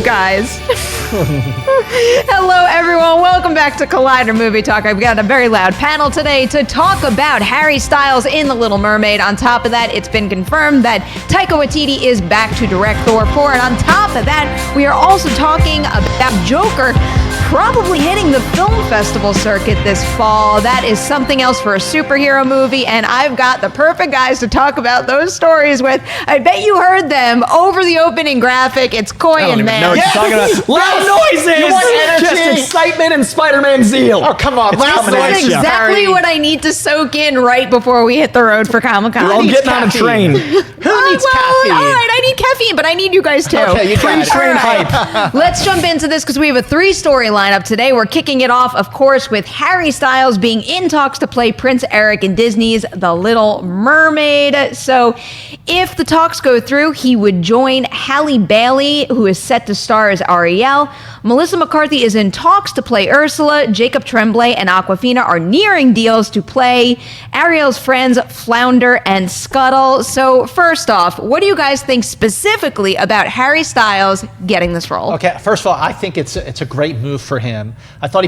guys. Hello, everyone. Welcome back to Collider Movie Talk. I've got a very loud panel today to talk about Harry Styles in The Little Mermaid. On top of that, it's been confirmed that Taika Waititi is back to direct Thor 4. And on top of that, we are also talking about Joker probably hitting the film festival circuit this fall. That is something else for a superhero movie, and I've got the perfect guys to talk about those stories with. I bet you heard them over the opening graphic. It's Coy and Man. I don't even know what you're talking about. Loud noises! You want energy? Just excitement and Spider-Man zeal. Oh, come on. This is exactly what I need to soak in right before we hit the road for Comic-Con. We're all getting on a train. Who needs caffeine? All right, I need caffeine, but I need you guys too. Okay, you got it. Train hype. Let's jump into this because we have a 3-story lineup today. We're kicking it off, of course, with Harry Styles being in talks to play Prince Eric in Disney's The Little Mermaid. So if the talks go through, he would join Halle Bailey, who is set to star as Ariel. Melissa McCarthy is in talks to play Ursula. Jacob Tremblay and Awkwafina are nearing deals to play Ariel's friends Flounder and Scuttle. So first off, what do you guys think specifically about Harry Styles getting this role? Okay, first of all, I think it's a great move for him. I thought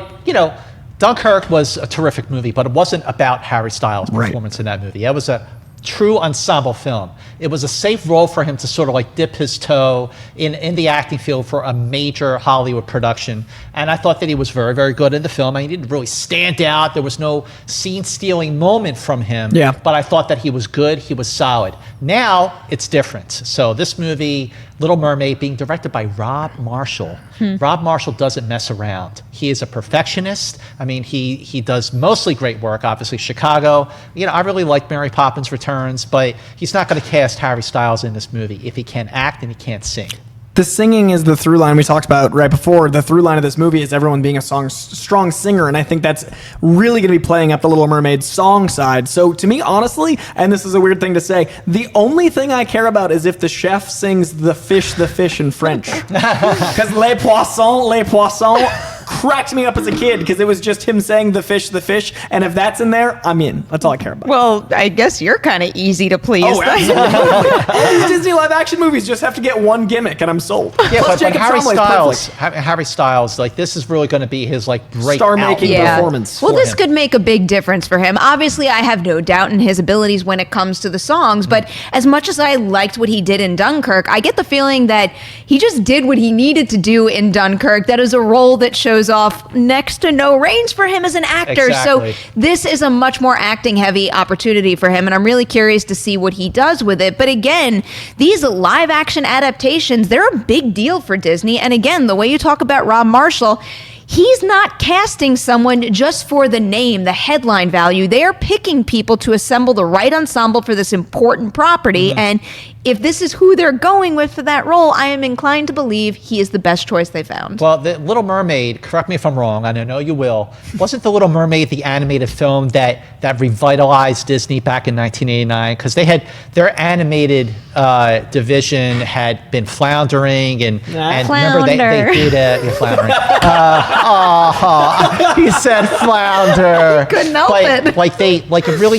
Dunkirk was a terrific movie, but it wasn't about Harry Styles' performance in that movie. It was a true ensemble film. It was a safe role for him to sort of like dip his toe in the acting field for a major Hollywood production. And I thought that he was very, very good in the film. I mean, he didn't really stand out. There was no scene-stealing moment from him. Yeah. But I thought that he was good. He was solid. Now, it's different. So this movie, Little Mermaid, being directed by Rob Marshall. Rob Marshall doesn't mess around. He is a perfectionist. I mean, he does mostly great work, obviously. Chicago. I really like Mary Poppins Returns, but he's not going to cast Harry Styles in this movie if he can't act and he can't sing. The singing is the through line we talked about right before. The through line of this movie is everyone being a strong singer, and I think that's really going to be playing up the Little Mermaid song side. So to me, honestly, and this is a weird thing to say, the only thing I care about is if the chef sings the fish in French. Because les poissons cracked me up as a kid because it was just him saying the fish, and if that's in there, I'm in. That's all I care about. Well, I guess you're kind of easy to please. Oh, absolutely. All these Disney live-action movies just have to get one gimmick, and I'm sold. Yeah, Plus, but Harry Styles, like, this is really going to be his like breakout star-making performance. Well, this could make a big difference for him. Obviously, I have no doubt in his abilities when it comes to the songs, but as much as I liked what he did in Dunkirk, I get the feeling that he just did what he needed to do in Dunkirk. That is a role that shows off next to no range for him as an actor. Exactly. So this is a much more acting heavy opportunity for him, and I'm really curious to see what he does with it. But again, these live action adaptations, they're a big deal for Disney. And again, the way you talk about Rob Marshall, he's not casting someone just for the name, the headline value. They are picking people to assemble the right ensemble for this important property. And if this is who they're going with for that role, I am inclined to believe he is the best choice they found. Well, The Little Mermaid, correct me if I'm wrong, and I know you will, wasn't The Little Mermaid the animated film that revitalized Disney back in 1989? Because their animated division had been floundering, and remember they did floundering. He said flounder. Couldn't help it.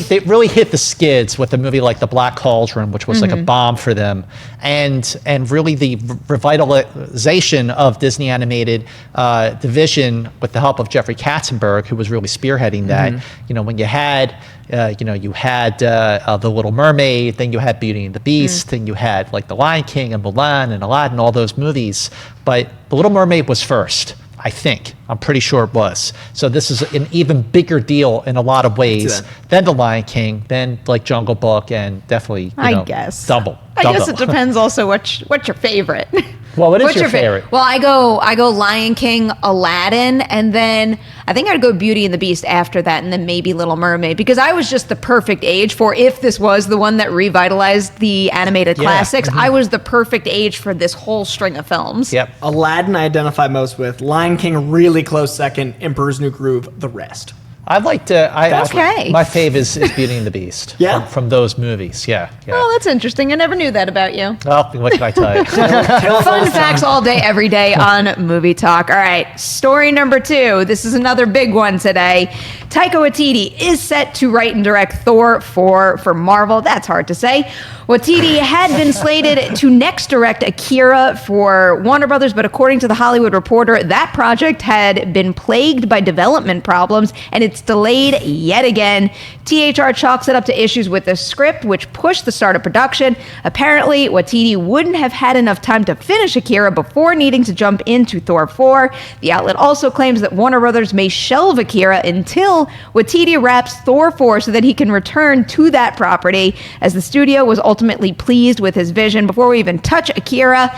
They really hit the skids with a movie like The Black Cauldron, which was like a bomb for them, and really the revitalization of Disney animated division with the help of Jeffrey Katzenberg, who was really spearheading that. When you had The Little Mermaid, then you had Beauty and the Beast, then you had like The Lion King and Mulan and Aladdin, all those movies. But The Little Mermaid was first. I think. I'm pretty sure it was. So this is an even bigger deal in a lot of ways than The Lion King, than like Jungle Book, and definitely, I guess. Double. I guess it depends also what's your favorite. Well, what is your favorite? Well, I go Lion King, Aladdin, and then I think I'd go Beauty and the Beast after that, and then maybe Little Mermaid, because I was just the perfect age for, if this was the one that revitalized the animated classics, I was the perfect age for this whole string of films. Yep. Aladdin I identify most with. Lion King really close second. Emperor's New Groove the rest. I'd like to. Okay. My fave is Beauty and the Beast. From those movies. Yeah. Oh, that's interesting. I never knew that about you. Well, what can I tell you? Fun facts all day, every day on Movie Talk. All right, story number 2. This is another big one today. Taika Waititi is set to write and direct Thor 4 for Marvel. That's hard to say. Waititi had been slated to next direct Akira for Warner Brothers, but according to The Hollywood Reporter, that project had been plagued by development problems, and it's delayed yet again. THR chalks it up to issues with the script, which pushed the start of production. Apparently, Waititi wouldn't have had enough time to finish Akira before needing to jump into Thor 4. The outlet also claims that Warner Brothers may shelve Akira until Waititi wraps Thor 4 so that he can return to that property, as the studio was ultimately pleased with his vision. Before we even touch Akira,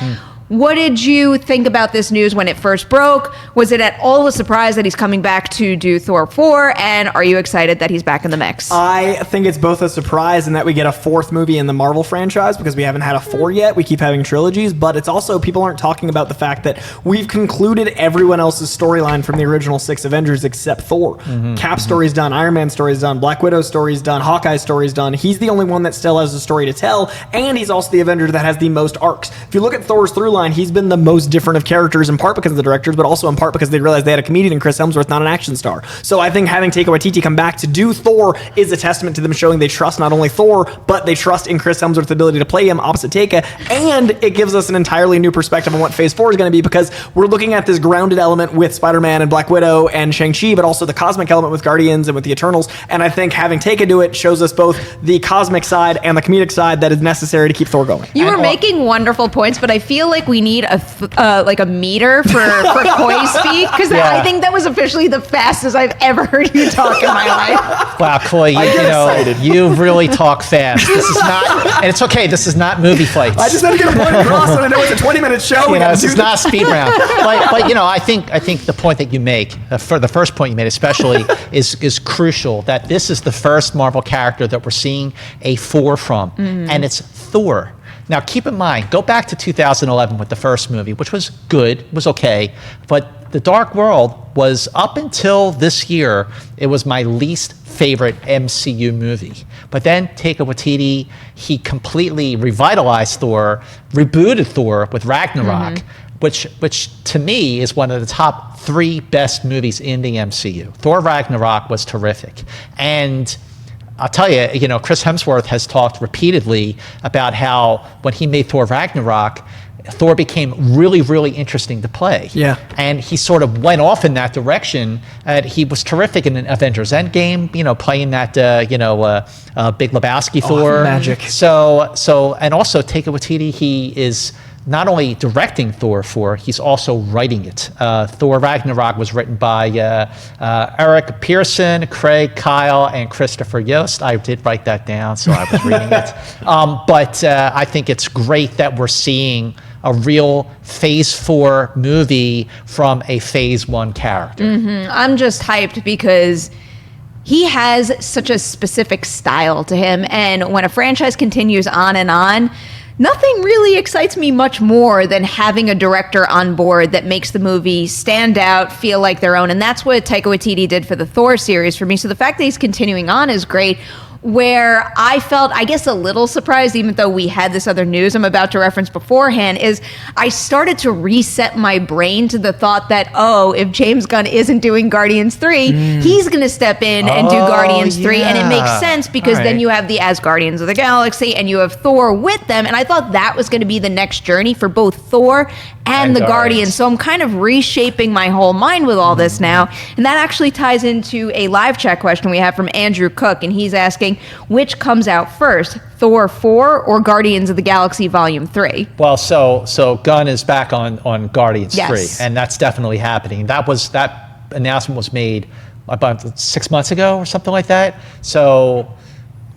what did you think about this news when it first broke? Was it at all a surprise that he's coming back to do Thor 4? And are you excited that he's back in the mix? I think it's both a surprise in that we get a fourth movie in the Marvel franchise, because we haven't had a 4 yet. We keep having trilogies, but it's also, people aren't talking about the fact that we've concluded everyone else's storyline from the original 6 Avengers except Thor. Cap's story's done, Iron Man's story's done, Black Widow's story's done, Hawkeye's story's done. He's the only one that still has a story to tell, and he's also the Avenger that has the most arcs. If you look at Thor's through line, he's been the most different of characters, in part because of the directors, but also in part because they realized they had a comedian in Chris Hemsworth, not an action star. So I think having Taika Waititi come back to do Thor is a testament to them showing they trust not only Thor, but they trust in Chris Hemsworth's ability to play him opposite Taika, and it gives us an entirely new perspective on what Phase 4 is going to be, because we're looking at this grounded element with Spider-Man and Black Widow and Shang-Chi, but also the cosmic element with Guardians and with the Eternals, and I think having Taika do it shows us both the cosmic side and the comedic side that is necessary to keep Thor going. You were making wonderful points, but I feel like we need a meter for Koi speak, because I think that was officially the fastest I've ever heard you talk in my life. Wow, Koi, you really talk fast. This is not, and it's okay, this is not movie fights. I just had to get a point across, and I know it's a 20-minute show. This is not a speed round. But I think the point that you make, for the first point you made especially, is crucial, that this is the first Marvel character that we're seeing a 4 from, and it's Thor. Now, keep in mind, go back to 2011 with the first movie, which was good, was okay, but The Dark World was, up until this year, it was my least favorite MCU movie. But then Taika Waititi, he completely revitalized Thor, rebooted Thor with Ragnarok, which to me is one of the top 3 best movies in the MCU. Thor Ragnarok was terrific. And I'll tell you, Chris Hemsworth has talked repeatedly about how when he made Thor Ragnarok, Thor became really, really interesting to play. Yeah. And he sort of went off in that direction. He was terrific in Avengers Endgame, playing that, Big Lebowski Thor. Magic. So, and also Taika Waititi, he is not only directing Thor 4, he's also writing it. Thor Ragnarok was written by Eric Pearson, Craig Kyle, and Christopher Yost. I did write that down, so I was reading it. But I think it's great that we're seeing a real Phase 4 movie from a Phase 1 character. I'm just hyped because he has such a specific style to him, and when a franchise continues on and on, nothing really excites me much more than having a director on board that makes the movie stand out, feel like their own. And that's what Taika Waititi did for the Thor series for me. So the fact that he's continuing on is great. Where I felt, I guess, a little surprised, even though we had this other news I'm about to reference beforehand, is I started to reset my brain to the thought that, if James Gunn isn't doing Guardians 3, he's going to step in and do Guardians 3. And it makes sense because then you have the Asgardians of the Galaxy and you have Thor with them. And I thought that was going to be the next journey for both Thor and the Guardians. So I'm kind of reshaping my whole mind with all this now. And that actually ties into a live chat question we have from Andrew Cook. And he's asking, which comes out first, Thor 4 or Guardians of the Galaxy Volume 3? Well, so Gunn is back on Guardians 3, and that's definitely happening. That announcement was made about 6 months ago or something like that. So,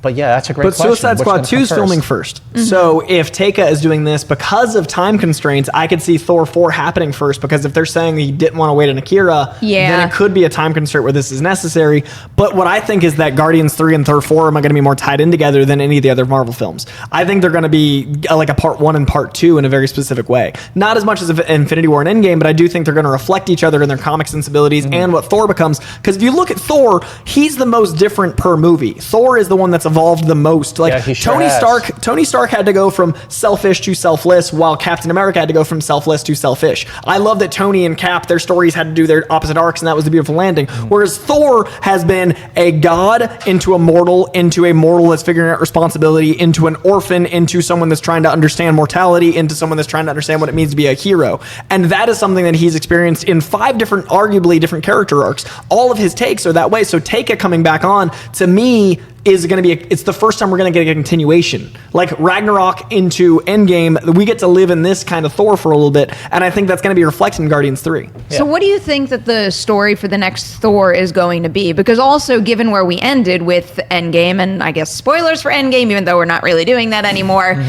but yeah, that's a great question. But Suicide Squad 2 is filming first. So if Taika is doing this because of time constraints, I could see Thor 4 happening first, because if they're saying he didn't want to wait on Akira, then it could be a time constraint where this is necessary. But what I think is that Guardians 3 and Thor 4 are going to be more tied in together than any of the other Marvel films. I think they're going to be like a part 1 and part 2 in a very specific way. Not as much as Infinity War and Endgame, but I do think they're going to reflect each other in their comic sensibilities and what Thor becomes. Because if you look at Thor, he's the most different per movie. Thor is the one that's evolved the most. Like Yeah, he sure Tony has. Stark had to go from selfish to selfless, while Captain America had to go from selfless to selfish. I love that Tony and Cap, their stories had to do their opposite arcs, and that was the beautiful landing. Whereas Thor has been a god into a mortal that's figuring out responsibility, into an orphan, into someone that's trying to understand mortality, into someone that's trying to understand what it means to be a hero. And that is something that he's experienced in 5 different, arguably different character arcs. All of his takes are that way. So Taika coming back on, to me, is going to be it's the first time we're going to get a continuation. Like Ragnarok into Endgame, we get to live in this kind of Thor for a little bit, and I think that's going to be reflected in Guardians 3. So what do you think that the story for the next Thor is going to be? Because also, given where we ended with Endgame, and I guess spoilers for Endgame, even though we're not really doing that anymore,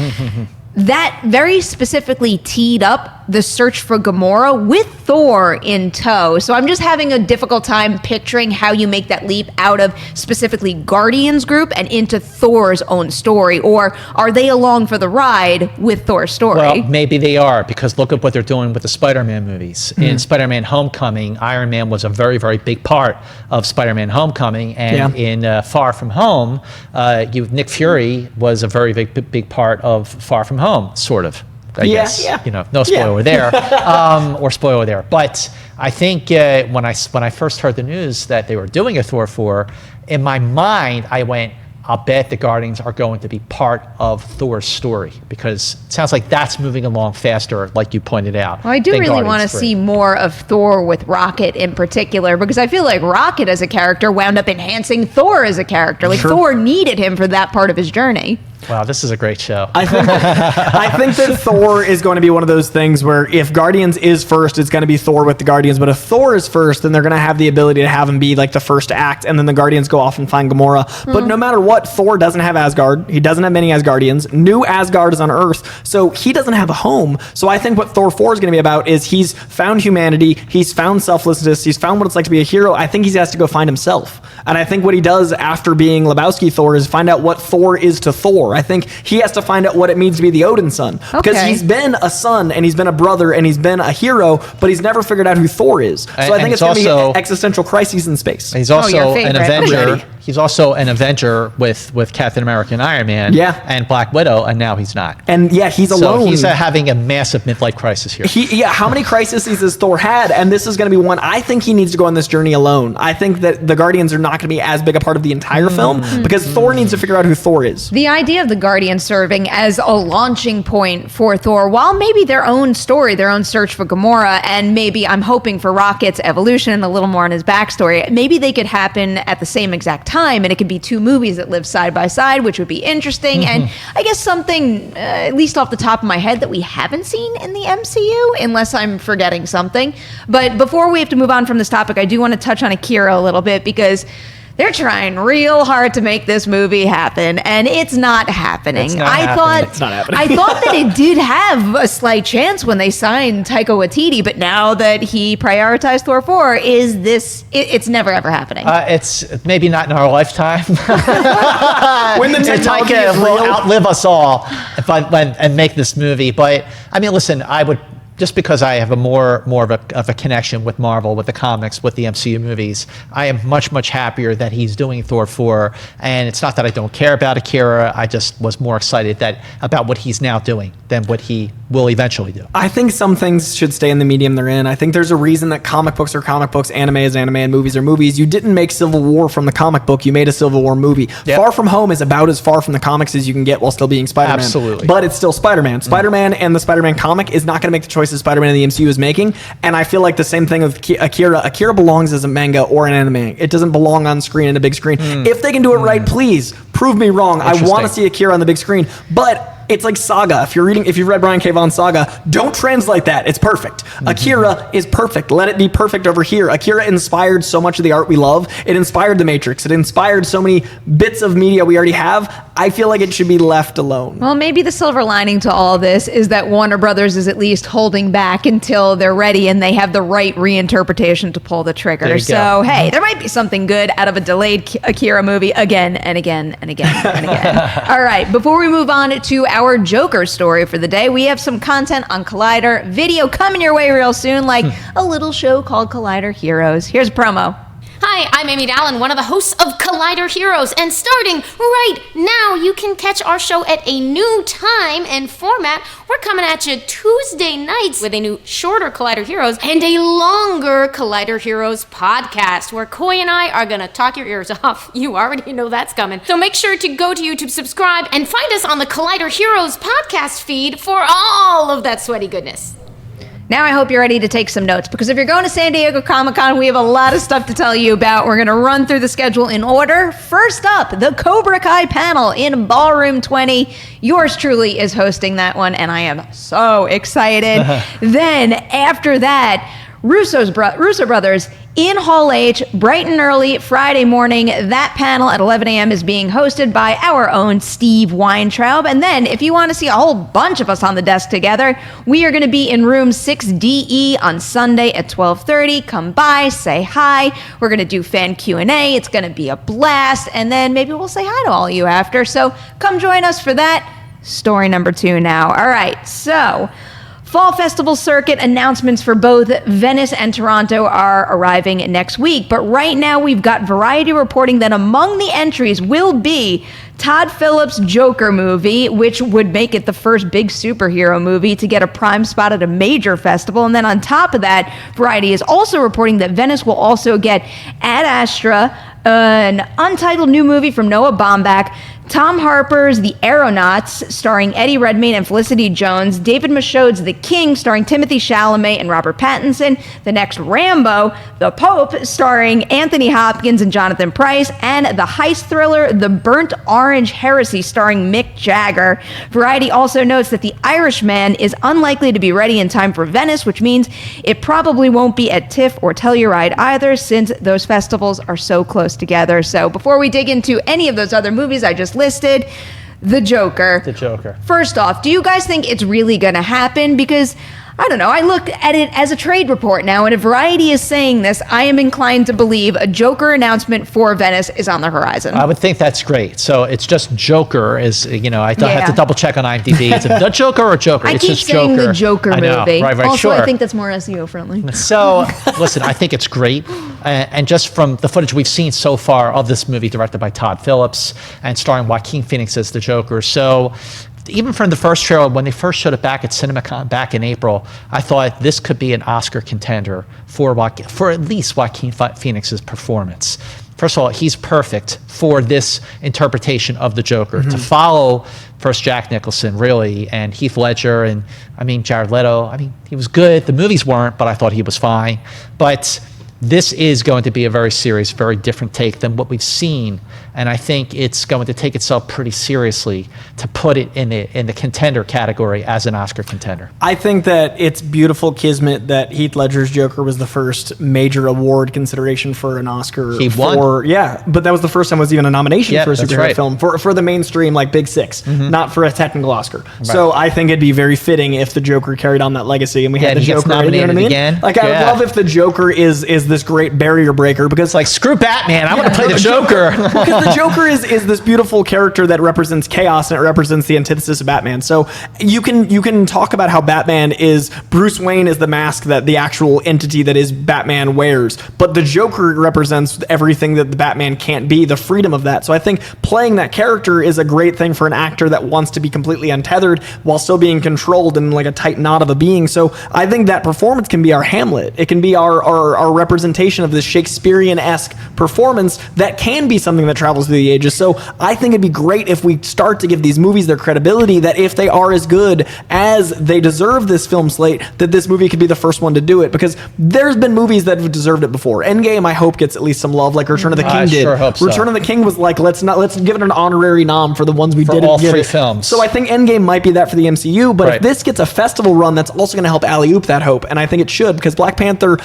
that very specifically teed up the search for Gamora with Thor in tow. So I'm just having a difficult time picturing how you make that leap out of specifically Guardians group and into Thor's own story. Or are they along for the ride with Thor's story? Well, maybe they are, because look at what they're doing with the Spider-Man movies. In Spider-Man Homecoming, Iron Man was a very, very big part of Spider-Man Homecoming. And in Far From Home, Nick Fury was a very big part of Far From Home, sort of. I guess. You know, no spoiler there, or spoiler there. But I think when I first heard the news that they were doing a Thor 4, in my mind, I went, I'll bet the Guardians are going to be part of Thor's story, because it sounds like that's moving along faster, like you pointed out. Well, I do really want to see more of Thor with Rocket in particular, because I feel like Rocket as a character wound up enhancing Thor as a character. Like Thor needed him for that part of his journey. Wow, this is a great show. I think that Thor is going to be one of those things where if Guardians is first, it's going to be Thor with the Guardians. But if Thor is first, then they're going to have the ability to have him be like the first act, and then the Guardians go off and find Gamora. But no matter what, Thor doesn't have Asgard. He doesn't have many Asgardians. New Asgard is on Earth, so he doesn't have a home. So I think what Thor 4 is going to be about is he's found humanity, he's found selflessness, he's found what it's like to be a hero. I think he has to go find himself. And I think what he does after being Lebowski Thor is find out what Thor is to Thor. I think he has to find out what it means to be the Odin son. Because he's been a son, and he's been a brother, and he's been a hero, but he's never figured out who Thor is. So I think it's going to be existential crises in space. He's also an Avenger. He's also an Avenger with Captain America and Iron Man, and Black Widow, and now he's not. And he's alone. So he's having a massive midlife crisis here. How many crises has Thor had? And this is going to be one. I think he needs to go on this journey alone. I think that the Guardians are not going to be as big a part of the entire film, because Thor needs to figure out who Thor is. The idea of the Guardians serving as a launching point for Thor, while maybe their own story, their own search for Gamora, and maybe I'm hoping for Rocket's evolution and a little more on his backstory, maybe they could happen at the same exact time, and it could be 2 movies that live side by side, which would be interesting. And I guess something, at least off the top of my head, that we haven't seen in the MCU, unless I'm forgetting something. But before we have to move on from this topic, I do want to touch on Akira a little bit, because they're trying real hard to make this movie happen, and it's not happening. It's not happening. I thought that it did have a slight chance when they signed Taika Waititi, but now that he prioritized Thor 4, it's never ever happening. It's maybe not in our lifetime. When the technology will outlive us all and make this movie. But I mean, listen, I would. Just because I have a more of a connection with Marvel, with the comics, with the MCU movies, I am much happier that he's doing Thor 4. And it's not that I don't care about Akira. I just was more excited about what he's now doing than what he will eventually do. I think some things should stay in the medium they're in. I think there's a reason that comic books are comic books, anime is anime, and movies are movies. You didn't make Civil War from the comic book. You made a Civil War movie. Yep. Far From Home is about as far from the comics as you can get while still being Spider-Man. Absolutely. But it's still Spider-Man. Spider-Man and the Spider-Man comic is not going to make the choices Spider-Man in the MCU is making. And I feel like the same thing with Akira. Akira belongs as a manga or an anime. It doesn't belong on screen in a big screen. If they can do it right, please prove me wrong. I want to see Akira on the big screen. But it's like Saga. If you've read Brian K. Vaughan's Saga, don't translate that. It's perfect. Akira is perfect. Let it be perfect over here. Akira inspired so much of the art we love. It inspired The Matrix. It inspired so many bits of media we already have. I feel like it should be left alone. Well, maybe the silver lining to all this is that Warner Brothers is at least holding back until they're ready and they have the right reinterpretation to pull the trigger. So, hey, there might be something good out of a delayed Akira movie again and again and again and again. All right, before we move on to our Joker story for the day, we have some content on Collider video coming your way real soon, like a little show called Collider Heroes. Here's a promo. Hi, I'm Amy Dallin, one of the hosts of Collider Heroes, and starting right now, you can catch our show at a new time and format. We're coming at you Tuesday nights with a new shorter Collider Heroes and a longer Collider Heroes podcast, where Coy and I are gonna talk your ears off. You already know that's coming. So make sure to go to YouTube, subscribe, and find us on the Collider Heroes podcast feed for all of that sweaty goodness. Now I hope you're ready to take some notes, because if you're going to San Diego Comic-Con, we have a lot of stuff to tell you about. We're going to run through the schedule in order. First up, the Cobra Kai panel in Ballroom 20. Yours truly is hosting that one, and I am so excited. Then, after that, Russo Brothers in Hall H, bright and early Friday morning. That panel at 11 a.m. is being hosted by our own Steve Weintraub. And then, if you want to see a whole bunch of us on the desk together, we are going to be in room 6DE on Sunday at 12:30. Come by, say hi. We're going to do fan Q&A. It's going to be a blast. And then maybe we'll say hi to all of you after. So come join us for that. Story number 2 now. All right, so Fall Festival Circuit announcements for both Venice and Toronto are arriving next week. But right now we've got Variety reporting that among the entries will be Todd Phillips' Joker movie, which would make it the first big superhero movie to get a prime spot at a major festival. And then on top of that, Variety is also reporting that Venice will also get Ad Astra, an untitled new movie from Noah Baumbach, Tom Harper's The Aeronauts, starring Eddie Redmayne and Felicity Jones, David Michôd's The King, starring Timothée Chalamet and Robert Pattinson, the next Rambo, The Pope, starring Anthony Hopkins and Jonathan Pryce, and the heist thriller The Burnt Orange Heresy, starring Mick Jagger. Variety also notes that The Irishman is unlikely to be ready in time for Venice, which means it probably won't be at TIFF or Telluride either, since those festivals are so close together. So before we dig into any of those other movies I just listed, The Joker. The Joker. First off, do you guys think it's really going to happen? Because I don't know. I look at it as a trade report now, and if Variety is saying this, I am inclined to believe a Joker announcement for Venice is on the horizon. I would think that's great. So it's just Joker is, I have to double check on IMDb. Is it The Joker or Joker? I It's keep just saying Joker. the Joker I know. movie. Right, also, sure. I think that's more SEO friendly. So, listen, I think it's great. And just from the footage we've seen so far of this movie directed by Todd Phillips and starring Joaquin Phoenix as the Joker. So, even from the first trailer, when they first showed it back at CinemaCon back in April, I thought this could be an Oscar contender for at least Joaquin Phoenix's performance. First of all, he's perfect for this interpretation of the Joker. To follow first Jack Nicholson, really, and Heath Ledger, and Jared Leto. He was good. The movies weren't, but I thought he was fine. But this is going to be a very serious, very different take than what we've seen. And I think it's going to take itself pretty seriously to put it in the contender category as an Oscar contender. I think that it's beautiful kismet that Heath Ledger's Joker was the first major award consideration for an Oscar. He won. Yeah, but that was the first time it was even a nomination for a superhero film for the mainstream, like Big Six, not for a technical Oscar. Right. So I think it'd be very fitting if the Joker carried on that legacy and we had the Joker nominated again. Like I would love if the Joker is this great barrier breaker, because like, screw Batman, I want to play the Joker. Because the Joker is this beautiful character that represents chaos, and it represents the antithesis of Batman. So you can talk about how Batman is Bruce Wayne is the mask that the actual entity that is Batman wears, but the Joker represents everything that the Batman can't be, the freedom of that. So I think playing that character is a great thing for an actor that wants to be completely untethered while still being controlled in like a tight knot of a being. So I think that performance can be our Hamlet. It can be our representation of this Shakespearean-esque performance that can be something that travels through the ages. So I think it'd be great if we start to give these movies their credibility, that if they are as good as they deserve this film slate, that this movie could be the first one to do it, because there's been movies that have deserved it before. Endgame, I hope, gets at least some love, like Return of the King did. Sure hope so. Return of the King was like, let's give it an honorary nom for the ones we didn't all give three it. films. So I think Endgame might be that for the MCU, but if this gets a festival run, that's also going to help alley-oop that hope, and I think it should, because Black Panther...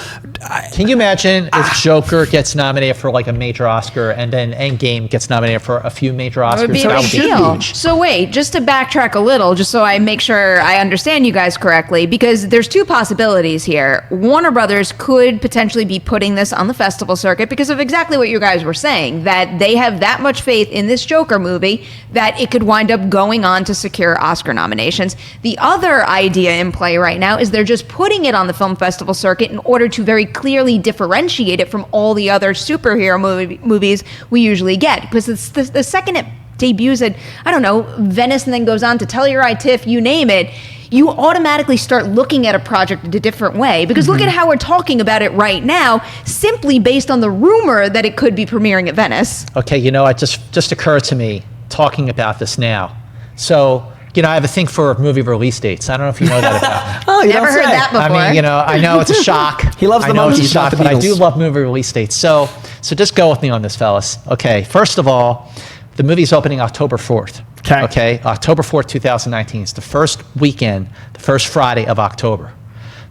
Can you imagine if Joker gets nominated for like a major Oscar and then Endgame gets nominated for a few major Oscars? That would be a big deal. So wait, just to backtrack a little, just so I make sure I understand you guys correctly, because there's two possibilities here. Warner Brothers could potentially be putting this on the festival circuit because of exactly what you guys were saying, that they have that much faith in this Joker movie that it could wind up going on to secure Oscar nominations. The other idea in play right now is they're just putting it on the film festival circuit in order to very clearly differentiate it from all the other superhero movies we usually get. Because it's the second it debuts at, I don't know, Venice and then goes on to Telluride, TIFF, you name it, you automatically start looking at a project in a different way. Because look at how we're talking about it right now, simply based on the rumor that it could be premiering at Venice. Okay, it just occurred to me talking about this now. So, I have a thing for movie release dates. I don't know if you know that about me. Oh, you Never don't heard say. that before. I mean, I know it's a shock. He loves the I know it's a Mantz, not shock, the but I do Beatles. love movie release dates. So just go with me on this, fellas. Okay, first of all, the movie's opening October 4th. Okay, October 4th, 2019. It's the first weekend, the first Friday of October.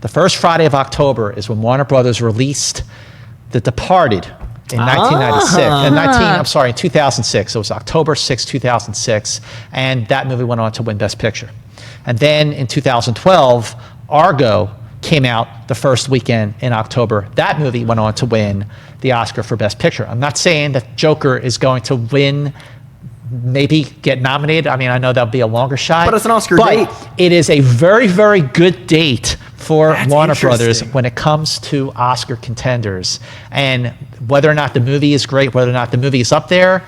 The first Friday of October is when Warner Brothers released The Departed in 1996. In 2006. It was October 6, 2006. And that movie went on to win Best Picture. And then in 2012, Argo came out the first weekend in October. That movie went on to win the Oscar for Best Picture. I'm not saying that Joker is going to win, maybe get nominated. I mean, I know that'll be a longer shot. But it's an Oscar date. It is a very, very good date for That's Warner Brothers interesting. when it comes to Oscar contenders. And whether or not the movie is great, whether or not the movie is up there,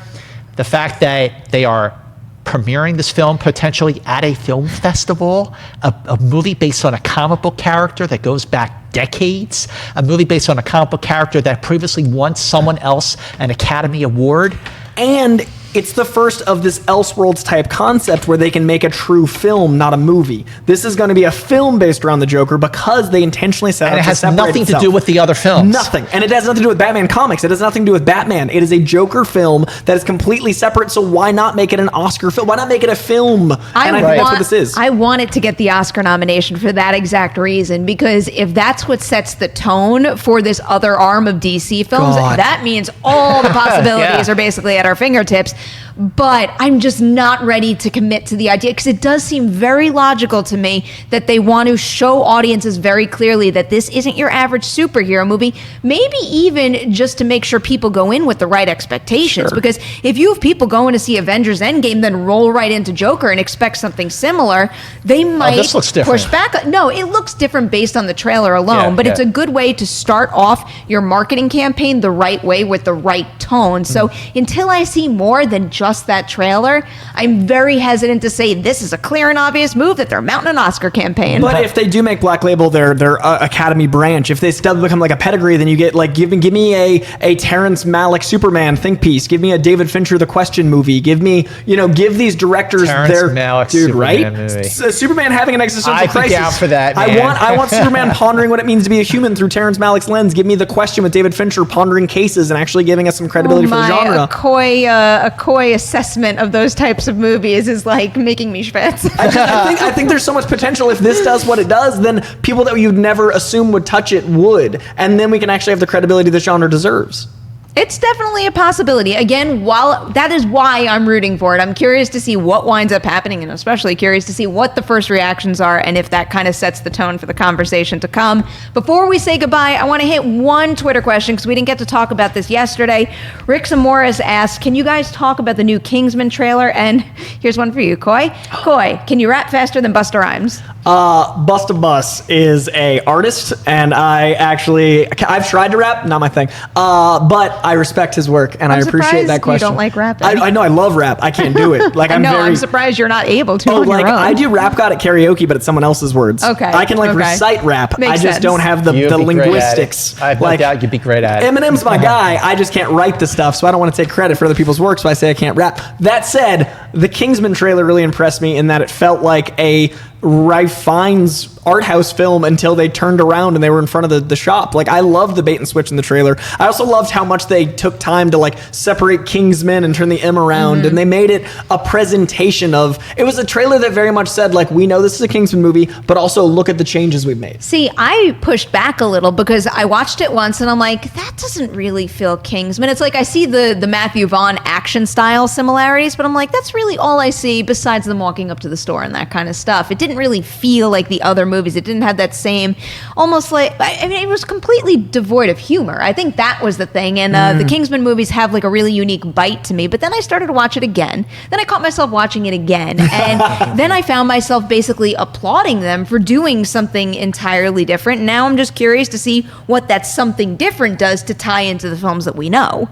the fact that they are premiering this film potentially at a film festival, a movie based on a comic book character that goes back decades, a movie based on a comic book character that previously won someone else an Academy Award. And it's the first of this Elseworlds type concept where they can make a true film, not a movie. This is going to be a film based around the Joker because they intentionally set And out it to has separate nothing to itself. do with the other films. Nothing. And it has nothing to do with Batman comics. It has nothing to do with Batman. It is a Joker film that is completely separate, so why not make it an Oscar film? Why not make it a film? And I think that's what this is. I want it to get the Oscar nomination for that exact reason, because if that's what sets the tone for this other arm of DC films, God. that means all the possibilities Yeah. are basically at our fingertips. But I'm just not ready to commit to the idea, because it does seem very logical to me that they want to show audiences very clearly that this isn't your average superhero movie, maybe even just to make sure people go in with the right expectations. Sure. Because if you have people going to see Avengers Endgame, then roll right into Joker and expect something similar, they might this looks different. push back. No, it looks different based on the trailer alone, Yeah, but it's yeah. a good way to start off your marketing campaign the right way with the right tone. So until I see more than just that trailer, I'm very hesitant to say this is a clear and obvious move that they're mounting an Oscar campaign. But if they do make Black Label their Academy branch, if they still become like a pedigree, then you get like give me a Terrence Malick Superman think piece. Give me a David Fincher The Question movie. Give me give these directors Terrence their Malick dude Superman right. movie. Superman having an existential I'd be crisis. down for that, man. I want Superman pondering what it means to be a human through Terrence Malick's lens. Give me The Question with David Fincher pondering cases and actually giving us some credibility for the genre. A coy assessment of those types of movies is like making me schwitz. I think there's so much potential. If this does what it does, then people that you'd never assume would touch it would. And then we can actually have the credibility the genre deserves. It's definitely a possibility. Again, while that is why I'm rooting for it, I'm curious to see what winds up happening, and especially curious to see what the first reactions are and if that kind of sets the tone for the conversation to come. Before we say goodbye, I want to hit one Twitter question because we didn't get to talk about this yesterday. Rick Morris asked, can you guys talk about the new Kingsman trailer? And here's one for you, Coy. Coy, can you rap faster than Busta Rhymes? Busta Bus is a artist, and I've tried to rap, not my thing. But I respect his work, and I'm I appreciate surprised that question. you don't like rap, I know I love rap. I can't do it. Like I'm surprised you're not able to on like your own. I do Rap God at karaoke, but it's someone else's words. Okay, I can okay. recite rap. Makes I just sense. don't have the You'd be great at it. linguistics. I have no doubt you'd be great at it. Eminem's my guy. I just can't write the stuff, so I don't want to take credit for other people's work, so I say I can't rap. That said, the Kingsman trailer really impressed me in that it felt like a Ralph Fiennes art house film until they turned around and they were in front of the shop. Like, I loved the bait and switch in the trailer. I also loved how much they took time to like separate Kingsman and turn the M around, and they made it a presentation of, it was a trailer that very much said like, we know this is a Kingsman movie, but also look at the changes we've made. See, I pushed back a little because I watched it once and I'm like, that doesn't really feel Kingsman. It's like I see the Matthew Vaughn action style similarities, but I'm like, that's really all I see besides them walking up to the store and that kind of stuff. It didn't really feel like the other movies. It didn't have that same, almost like, I mean, it was completely devoid of humor. I think that was the thing. And the Kingsman movies have like a really unique bite to me. But then I started to watch it again. Then I caught myself watching it again. And then I found myself basically applauding them for doing something entirely different. Now I'm just curious to see what that something different does to tie into the films that we know.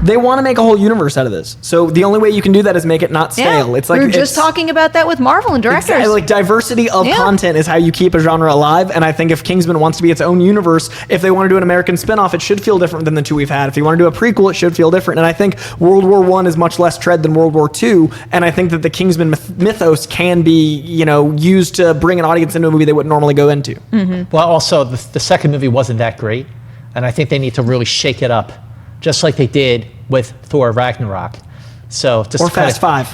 They want to make a whole universe out of this. So the only way you can do that is make it not stale. Yeah, it's like we were just talking about that with Marvel and directors. Exactly, like diversity of content is how you keep a genre alive. And I think if Kingsman wants to be its own universe, if they want to do an American spinoff, it should feel different than the two we've had. If you want to do a prequel, it should feel different. And I think World War I is much less tread than World War II. And I think that the Kingsman mythos can be, used to bring an audience into a movie they wouldn't normally go into. Mm-hmm. Well, also the second movie wasn't that great, and I think they need to really shake it up, just like they did with Thor Ragnarok. So just or Fast Five.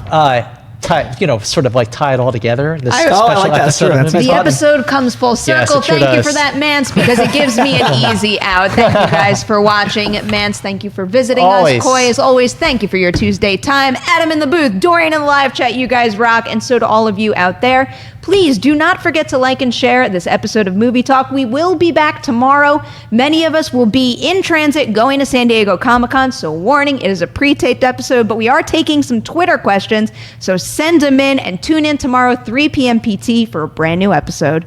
Sort of like tie it all together. This I like that. That's true. The episode comes full circle. Yes, thank you for that, Mantz, because it gives me an easy out. Thank you guys for watching. Mantz, thank you for visiting us. Coy, as always, thank you for your Tuesday time. Adam in the booth, Dorian in the live chat, you guys rock, and so to all of you out there. Please do not forget to like and share this episode of Movie Talk. We will be back tomorrow. Many of us will be in transit going to San Diego Comic-Con, so warning, it is a pre-taped episode, but we are taking some Twitter questions, so send them in and tune in tomorrow, 3 p.m. PT for a brand new episode.